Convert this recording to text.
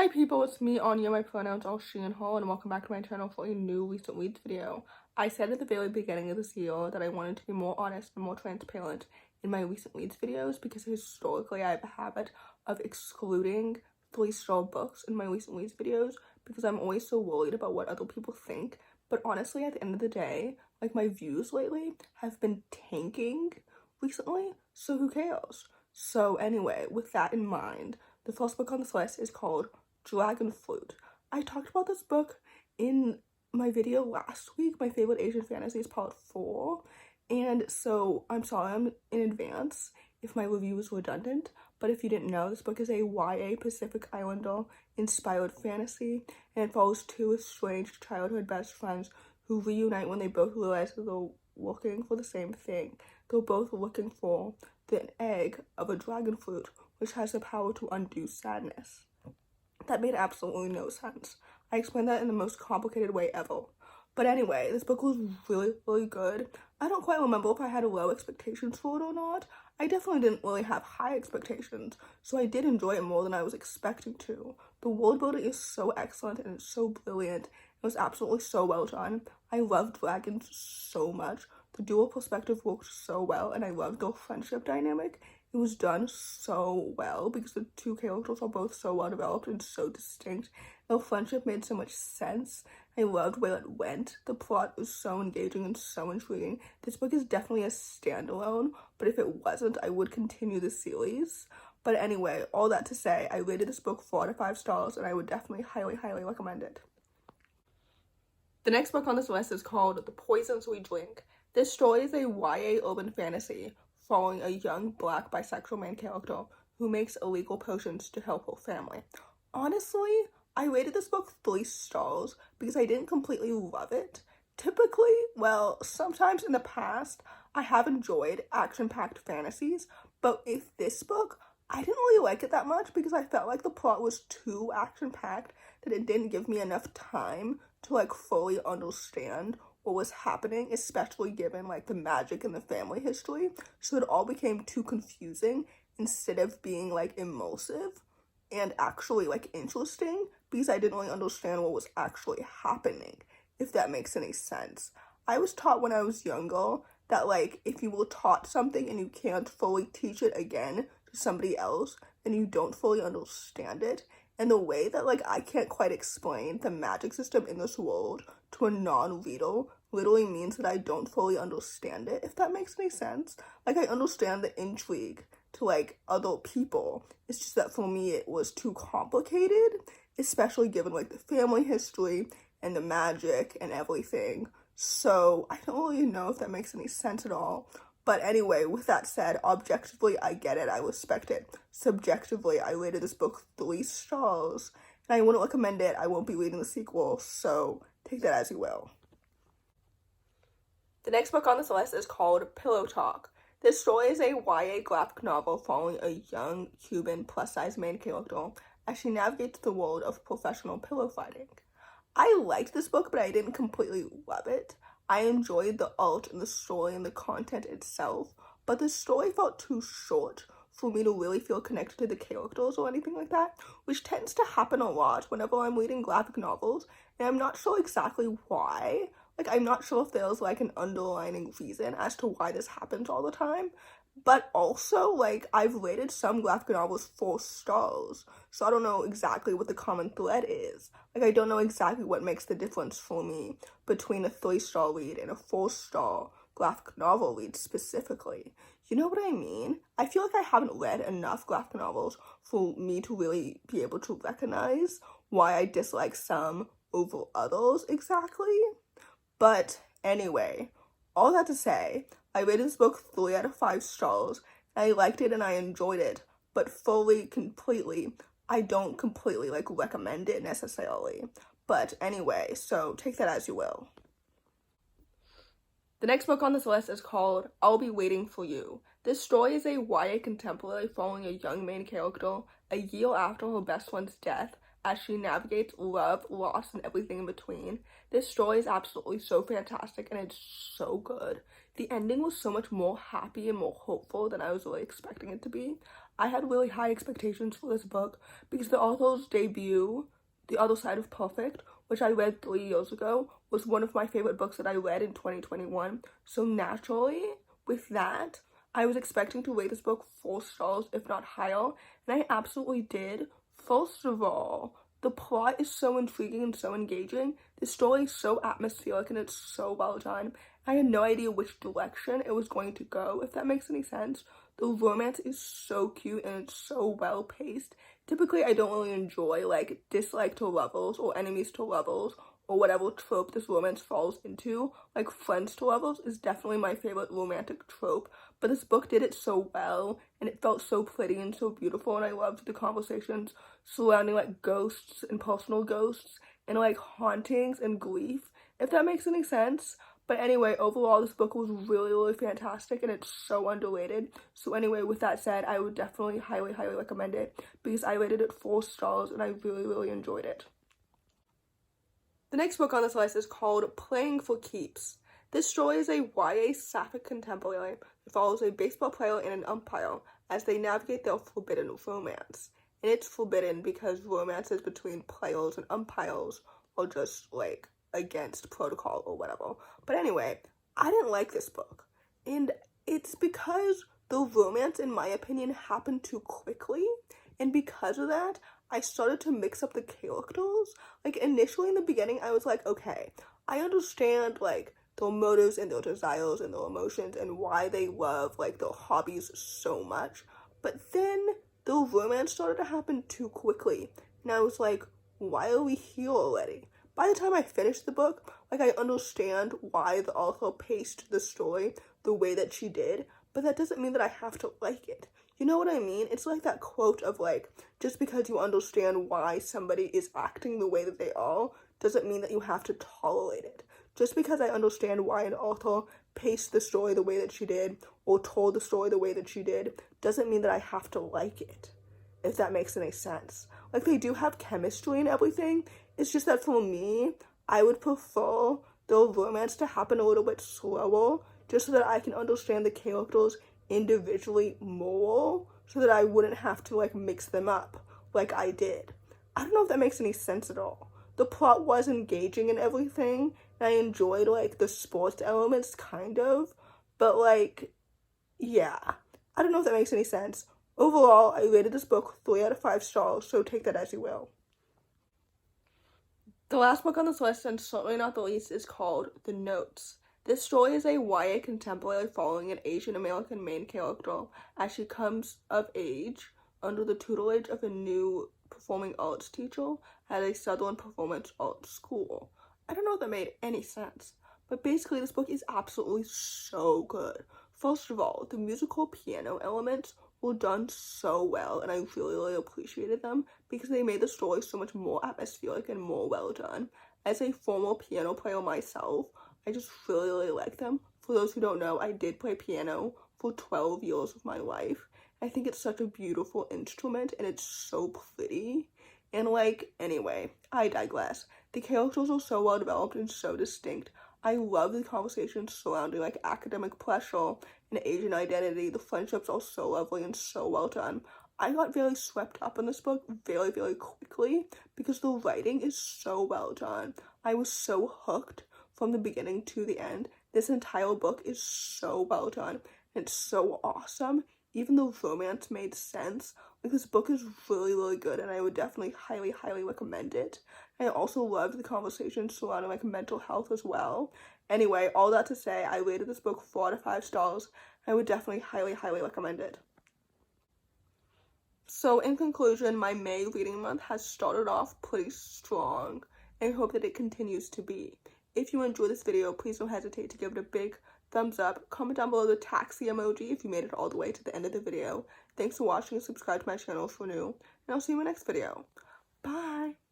Hi people, it's me, Anja. My pronouns are she and her, and welcome back to my channel for a new recent reads video. I said at the very beginning of this year that I wanted to be more honest and more transparent in my recent reads videos because historically I have a habit of excluding 3-star books in my recent reads videos because I'm always so worried about what other people think. But honestly, at the end of the day, like, my views lately have been tanking recently, so who cares? So anyway, with that in mind, the first book on this list is called Dragonfruit. I talked about this book in my video last week, my favorite Asian fantasies part 4, and so I'm sorry in advance if my review is redundant, but if you didn't know, this book is a YA Pacific Islander inspired fantasy, and it follows two estranged childhood best friends who reunite when they both realize that they're looking for the same thing. They're both looking for the egg of a dragon fruit, which has the power to undo sadness. That made absolutely no sense. I explained that in the most complicated way ever. But anyway, this book was really, really good. I don't quite remember if I had low expectations for it or not. I definitely didn't really have high expectations, so I did enjoy it more than I was expecting to. The world building is so excellent and it's so brilliant. It was absolutely so well done. I love dragons so much. The dual perspective worked so well, and I loved their friendship dynamic. It was done so well because the two characters are both so well developed and so distinct. Their friendship made so much sense. I loved where it went. The plot was so engaging and so intriguing. This book is definitely a standalone, but if it wasn't, I would continue the series. But anyway, all that to say, I rated this book 4 out of 5 stars, and I would definitely highly, highly recommend it. The next book on this list is called The Poisons We Drink. This story is a YA urban fantasy following a young black bisexual main character who makes illegal potions to help her family. Honestly, I rated this book 3 stars because I didn't completely love it. Typically, well, sometimes in the past, I have enjoyed action-packed fantasies, but with this book, I didn't really like it that much because I felt like the plot was too action-packed that it didn't give me enough time to, like, fully understand what was happening, especially given, like, the magic and the family history. So it all became too confusing instead of being, like, immersive and actually, like, interesting because I didn't really understand what was actually happening, if that makes any sense. I was taught when I was younger that, like, if you were taught something and you can't fully teach it again to somebody else, then you don't fully understand it. And the way that, like, I can't quite explain the magic system in this world to a non-reader literally means that I don't fully understand it, if that makes any sense. Like, I understand the intrigue to, like, other people. It's just that for me it was too complicated, especially given, like, the family history and the magic and everything. So I don't really know if that makes any sense at all. But anyway, with that said, objectively, I get it. I respect it. Subjectively, I rated this book 3 stars. And I wouldn't recommend it. I won't be reading the sequel, so take that as you will. The next book on this list is called Pillow Talk. This story is a YA graphic novel following a young Cuban plus-size main character as she navigates the world of professional pillow fighting. I liked this book, but I didn't completely love it. I enjoyed the art and the story and the content itself, but the story felt too short for me to really feel connected to the characters or anything like that, which tends to happen a lot whenever I'm reading graphic novels, and I'm not sure exactly why. Like, I'm not sure if there's, like, an underlining reason as to why this happens all the time, but also, like, I've rated some graphic novels 4 stars, so I don't know exactly what the common thread is. Like, I don't know exactly what makes the difference for me between a 3-star read and a 4-star graphic novel read specifically. You know what I mean? I feel like I haven't read enough graphic novels for me to really be able to recognize why I dislike some over others exactly. But anyway, all that to say, I rated this book 3 out of 5 stars, and I liked it and I enjoyed it, but completely, I don't completely, like, recommend it necessarily. But anyway, so take that as you will. The next book on this list is called I'll Be Waiting for You. This story is a YA contemporary following a young main character a year after her best friend's death as she navigates love, loss, and everything in between. This story is absolutely so fantastic and it's so good. The ending was so much more happy and more hopeful than I was really expecting it to be. I had really high expectations for this book because the author's debut, The Other Side of Perfect, which I read 3 years ago, was one of my favorite books that I read in 2021. So naturally, with that, I was expecting to rate this book 4 stars, if not higher, and I absolutely did. First of all, the plot is so intriguing and so engaging. The story is so atmospheric and it's so well done. I had no idea which direction it was going to go, if that makes any sense. The romance is so cute and it's so well paced. Typically, I don't really enjoy like dislike to lovers or enemies to lovers or whatever trope this romance falls into. Like friends to lovers is definitely my favorite romantic trope, but this book did it so well and it felt so pretty and so beautiful, and I loved the conversations surrounding like ghosts and personal ghosts and like hauntings and grief, if that makes any sense. But anyway, overall, this book was really, really fantastic and it's so underrated. So anyway, with that said, I would definitely highly, highly recommend it because I rated it 4 stars and I really, really enjoyed it. The next book on this list is called Playing for Keeps. This story is a YA sapphic contemporary that follows a baseball player and an umpire as they navigate their forbidden romance. And it's forbidden because romances between players and umpires are just like against protocol or whatever. But anyway, I didn't like this book, and it's because the romance, in my opinion, happened too quickly, and because of that, I started to mix up the characters. Like initially in the beginning, I was like, okay, I understand like their motives and their desires and their emotions and why they love like their hobbies so much, but then the romance started to happen too quickly, and I was like, why are we here already? By the time I finished the book, like I understand why the author paced the story the way that she did, but that doesn't mean that I have to like it. You know what I mean? It's like that quote of like, just because you understand why somebody is acting the way that they are, doesn't mean that you have to tolerate it. Just because I understand why an author paced the story the way that she did, or told the story the way that she did, doesn't mean that I have to like it, if that makes any sense. Like, they do have chemistry and everything. It's just that for me, I would prefer the romance to happen a little bit slower, just so that I can understand the characters individually more, so that I wouldn't have to like mix them up like I did. I don't know if that makes any sense at all. The plot was engaging and everything, and I enjoyed like the sports elements kind of, but like, yeah, I don't know if that makes any sense. Overall, I rated this book 3 out of 5 stars, so take that as you will. The last book on this list, and certainly not the least, is called The Notes. This story is a YA contemporary following an Asian American main character as she comes of age under the tutelage of a new performing arts teacher at a Southern performance arts school. I don't know if that made any sense, but basically this book is absolutely so good. First of all, the musical piano elements were done so well, and I really, really appreciated them because they made the story so much more atmospheric and more well done. As a former piano player myself, I just really, really like them. For those who don't know, I did play piano for 12 years of my life. I think it's such a beautiful instrument, and it's so pretty. And like, anyway, I digress. The characters are so well developed and so distinct. I love the conversations surrounding like academic pressure and Asian identity. The friendships are so lovely and so well done. I got very swept up in this book very, very quickly because the writing is so well done. I was so hooked from the beginning to the end. This entire book is so well done. It's so awesome. Even the romance made sense. Like, this book is really, really good, and I would definitely highly, highly recommend it. I also loved the conversation surrounding like mental health as well. Anyway, all that to say, I rated this book 4 out of 5 stars. I would definitely highly, highly recommend it. So in conclusion, my May reading month has started off pretty strong, and I hope that it continues to be. If you enjoyed this video, please don't hesitate to give it a big thumbs up. Comment down below the taxi emoji if you made it all the way to the end of the video. Thanks for watching and subscribe to my channel if you're new, and I'll see you in my next video. Bye!